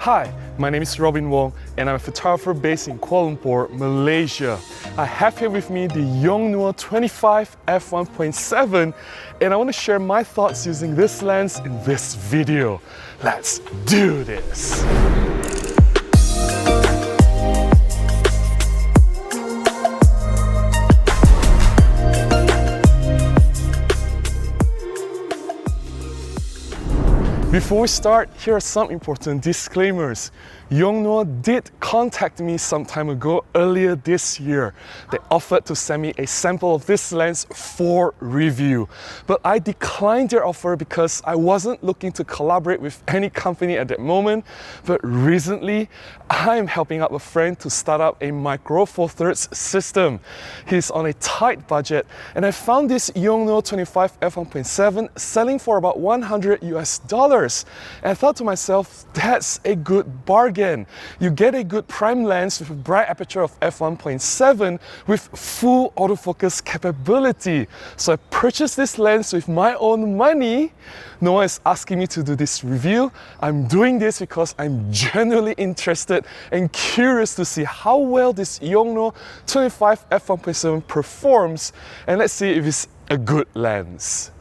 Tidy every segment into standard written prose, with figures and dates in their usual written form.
Hi, my name is Robin Wong and I'm a photographer based in Kuala Lumpur, Malaysia. I have here with me the Yongnuo 25mm F1.7 and I want to share my thoughts using this lens in this video. Let's do this! Before we start, here are some important disclaimers. Yongnuo did contact me some time ago, earlier this year. They offered to send me a sample of this lens for review. But I declined their offer because I wasn't looking to collaborate with any company at that moment. But recently, I'm helping out a friend to start up a Micro Four Thirds system. He's on a tight budget, and I found this Yongnuo 25mm F1.7 selling for about $100 US. And I thought to myself, that's a good bargain. You get a good prime lens with a bright aperture of f1.7 with full autofocus capability. So I purchased this lens with my own money. No one is asking me to do this review. I'm doing this because I'm genuinely interested and curious to see how well this Yongnuo 25mm F1.7 performs, and let's see if it's a good lens.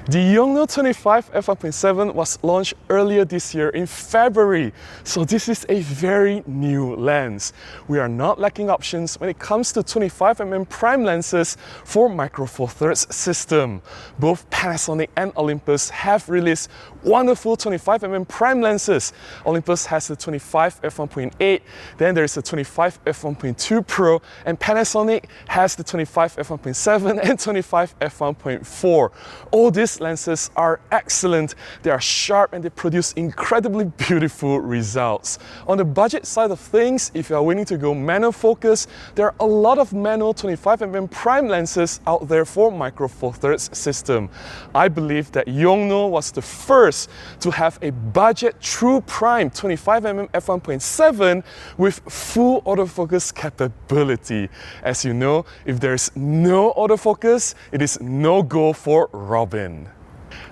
The Yongnuo 25mm F1.7 was launched earlier this year in February, so this is a very new lens. We are not lacking options when it comes to 25mm prime lenses for Micro Four Thirds system. Both Panasonic and Olympus have released wonderful 25mm prime lenses. Olympus has the 25 f1.8, then there is the 25 f1.2 Pro, and Panasonic has the 25 f1.7 and 25 f1.4. All these lenses are excellent, they are sharp, and they produce incredibly beautiful results. On the budget side of things, if you are willing to go manual focus, there are a lot of manual 25mm prime lenses out there for Micro Four Thirds system. I believe that Yongnuo was the first to have a budget true prime 25mm f1.7 with full autofocus capability. As you know, if there is no autofocus, it is no go for Robin.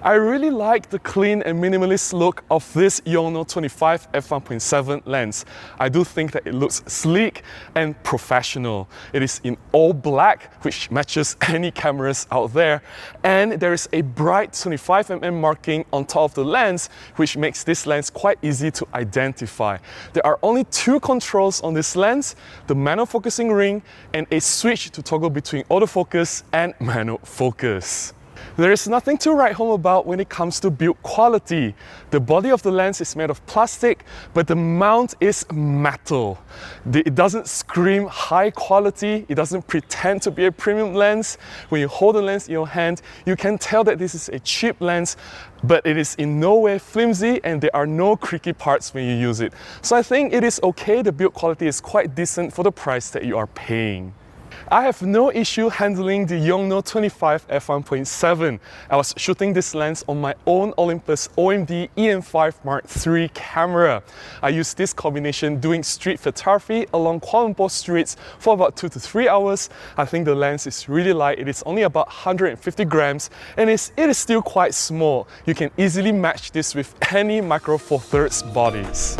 I really like the clean and minimalist look of this Yongnuo 25mm f1.7 lens. I do think that it looks sleek and professional. It is in all black, which matches any cameras out there, and there is a bright 25mm marking on top of the lens, which makes this lens quite easy to identify. There are only two controls on this lens, the manual focusing ring and a switch to toggle between autofocus and manual focus. There is nothing to write home about when it comes to build quality. The body of the lens is made of plastic, but the mount is metal. It doesn't scream high quality, it doesn't pretend to be a premium lens. When you hold the lens in your hand, you can tell that this is a cheap lens, but it is in no way flimsy and there are no creaky parts when you use it. So I think it is okay, the build quality is quite decent for the price that you are paying. I have no issue handling the Yongnuo 25mm f1.7. I was shooting this lens on my own Olympus OMD EM5 Mark III camera. I used this combination doing street photography along Kuala Lumpur streets for about 2 to 3 hours. I think the lens is really light. It is only about 150 grams and it is still quite small. You can easily match this with any Micro Four Thirds bodies.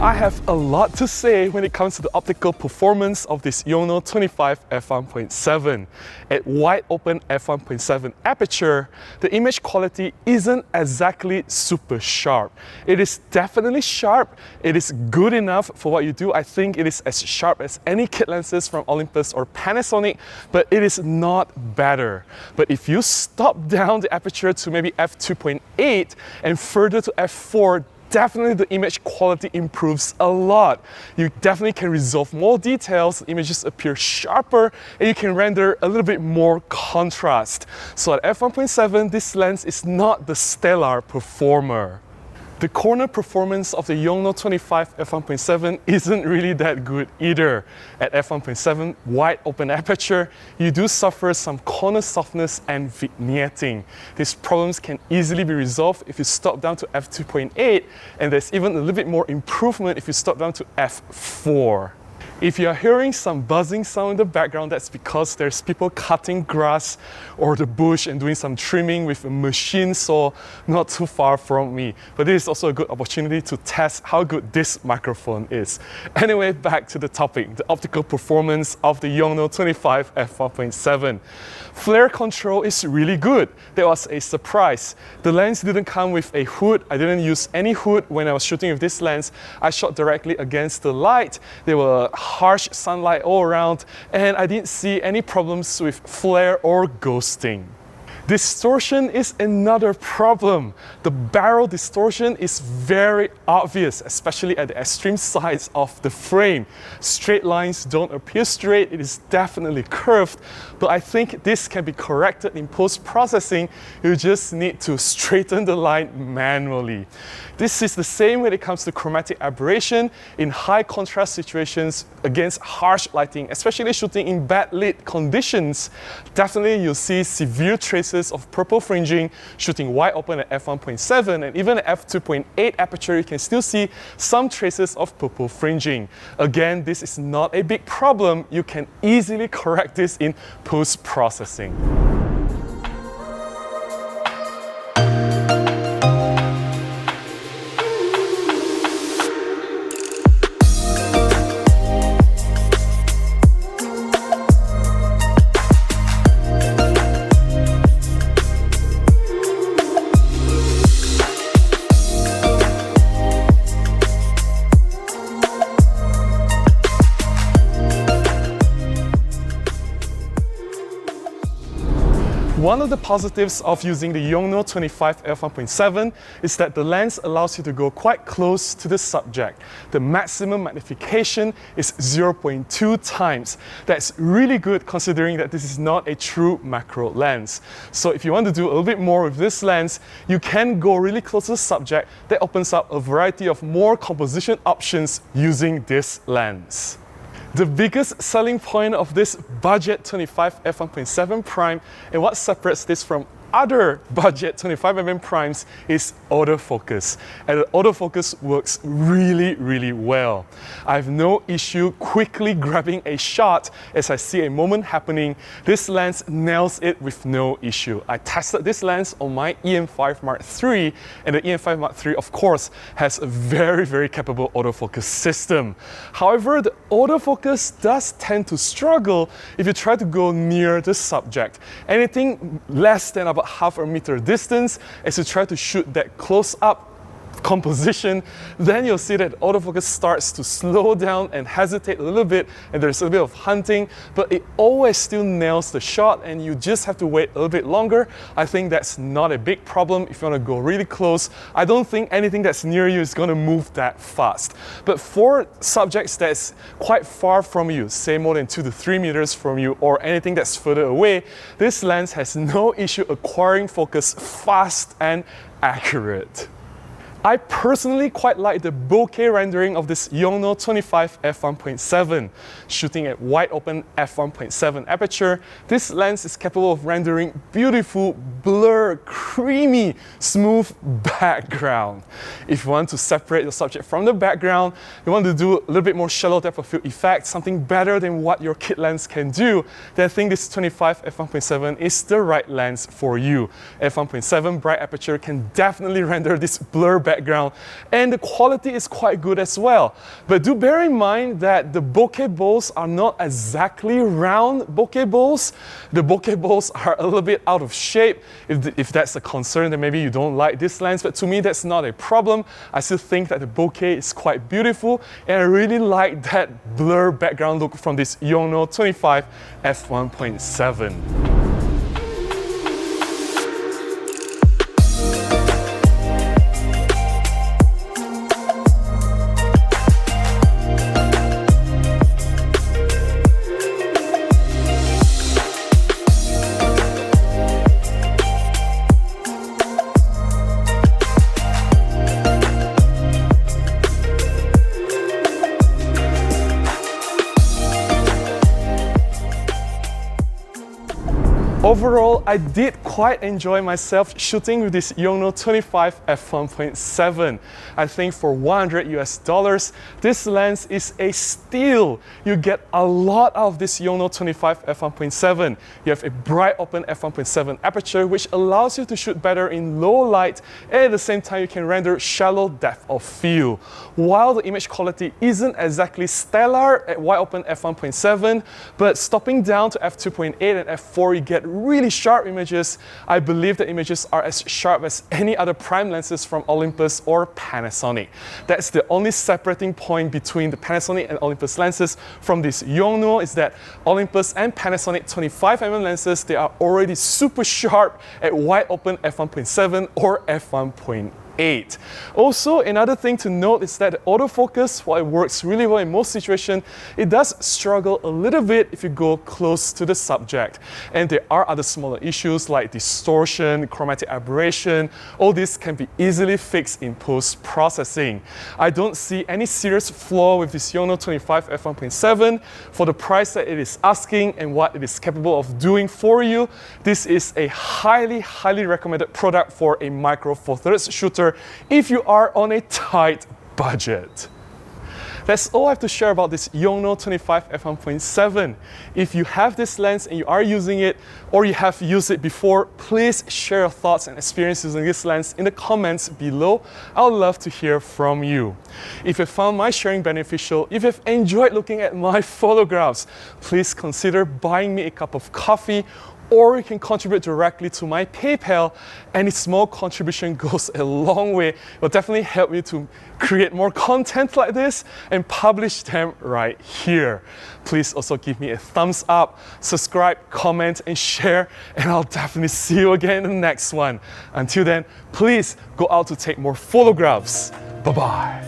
I have a lot to say when it comes to the optical performance of this Yongnuo 25mm f1.7. At wide open f1.7 aperture, the image quality isn't exactly super sharp. It is definitely sharp, it is good enough for what you do. I think it is as sharp as any kit lenses from Olympus or Panasonic, but it is not better. But if you stop down the aperture to maybe f2.8 and further to f4, definitely the image quality improves a lot. You definitely can resolve more details, the images appear sharper, and you can render a little bit more contrast. So at f1.7, this lens is not the stellar performer. The corner performance of the Yongnuo 25 f1.7 isn't really that good either. At f1.7 wide open aperture, you do suffer some corner softness and vignetting. These problems can easily be resolved if you stop down to f2.8, and there's even a little bit more improvement if you stop down to f4. If you are hearing some buzzing sound in the background, that's because there's people cutting grass or the bush and doing some trimming with a machine saw not too far from me. But this is also a good opportunity to test how good this microphone is. Anyway, back to the topic, the optical performance of the Yongnuo 25 f1.7. Flare control is really good. That was a surprise. The lens didn't come with a hood. I didn't use any hood when I was shooting with this lens. I shot directly against the light. There were harsh sunlight all around, and I didn't see any problems with flare or ghosting. Distortion is another problem. The barrel distortion is very obvious, especially at the extreme sides of the frame. Straight lines don't appear straight, it is definitely curved, but I think this can be corrected in post-processing. You just need to straighten the line manually. This is the same when it comes to chromatic aberration in high contrast situations against harsh lighting, especially shooting in bad lit conditions. Definitely you'll see severe traces of purple fringing shooting wide open at f1.7, and even at f2.8 aperture you can still see some traces of purple fringing. Again, this is not a big problem. You can easily correct this in post-processing. One of the positives of using the Yongnuo 25 f1.7 is that the lens allows you to go quite close to the subject. The maximum magnification is 0.2 times. That's really good considering that this is not a true macro lens. So if you want to do a little bit more with this lens, you can go really close to the subject. That opens up a variety of more composition options using this lens. The biggest selling point of this budget 25 f1.7 prime and what separates this from other budget 25mm primes is autofocus, and the autofocus works really well. I have no issue quickly grabbing a shot as I see a moment happening. This lens nails it with no issue. I tested this lens on my EM5 Mark III, and the EM5 Mark III of course has a very capable autofocus system. However, the autofocus does tend to struggle if you try to go near the subject. Anything less than about half a meter distance, as you try to shoot that close-up composition, then you'll see that autofocus starts to slow down and hesitate a little bit, and there's a bit of hunting, but it always still nails the shot, and you just have to wait a little bit longer. I think that's not a big problem if you want to go really close. I don't think anything that's near you is going to move that fast. But for subjects that's quite far from you, say more than 2 to 3 meters from you, or anything that's further away, this lens has no issue acquiring focus fast and accurate. I personally quite like the bokeh rendering of this Yongnuo 25 f1.7. Shooting at wide open f1.7 aperture, this lens is capable of rendering beautiful, blur, creamy, smooth background. If you want to separate the subject from the background, you want to do a little bit more shallow depth of field effect, something better than what your kit lens can do, then I think this 25 f1.7 is the right lens for you. f1.7 bright aperture can definitely render this blur background, and the quality is quite good as well. But do bear in mind that the bokeh bowls are not exactly round bokeh bowls. The bokeh bowls are a little bit out of shape. If that's a concern, then maybe you don't like this lens, but to me that's not a problem. I still think that the bokeh is quite beautiful, and I really like that blur background look from this Yongnuo 25 f1.7. Overall, I did quite enjoy myself shooting with this Yongnuo 25mm F1.7. I think for $100 US, this lens is a steal. You get a lot out of this Yongnuo 25mm F1.7. You have a bright open f1.7 aperture, which allows you to shoot better in low light, and at the same time you can render shallow depth of field. While the image quality isn't exactly stellar at wide open f1.7, but stopping down to f2.8 and f4, you get really sharp images. I believe the images are as sharp as any other prime lenses from Olympus or Panasonic. That's the only separating point between the Panasonic and Olympus lenses from this Yongnuo, is that Olympus and Panasonic 25mm lenses, they are already super sharp at wide open f1.7 or f1.8. Also, another thing to note is that the autofocus, while it works really well in most situations, it does struggle a little bit if you go close to the subject. And there are other smaller issues like distortion, chromatic aberration. All this can be easily fixed in post-processing. I don't see any serious flaw with this Yongnuo 25mm F1.7. For the price that it is asking and what it is capable of doing for you, this is a highly recommended product for a micro four thirds shooter if you are on a tight budget. That's all I have to share about this Yongnuo 25mm F1.7. If you have this lens and you are using it, or you have used it before, please share your thoughts and experiences using this lens in the comments below. I would love to hear from you. If you found my sharing beneficial, if you've enjoyed looking at my photographs, please consider buying me a cup of coffee, or you can contribute directly to my PayPal. Any small contribution goes a long way. It will definitely help me to create more content like this and publish them right here. Please also give me a thumbs up, subscribe, comment, and share, and I'll definitely see you again in the next one. Until then, please go out to take more photographs. Bye-bye.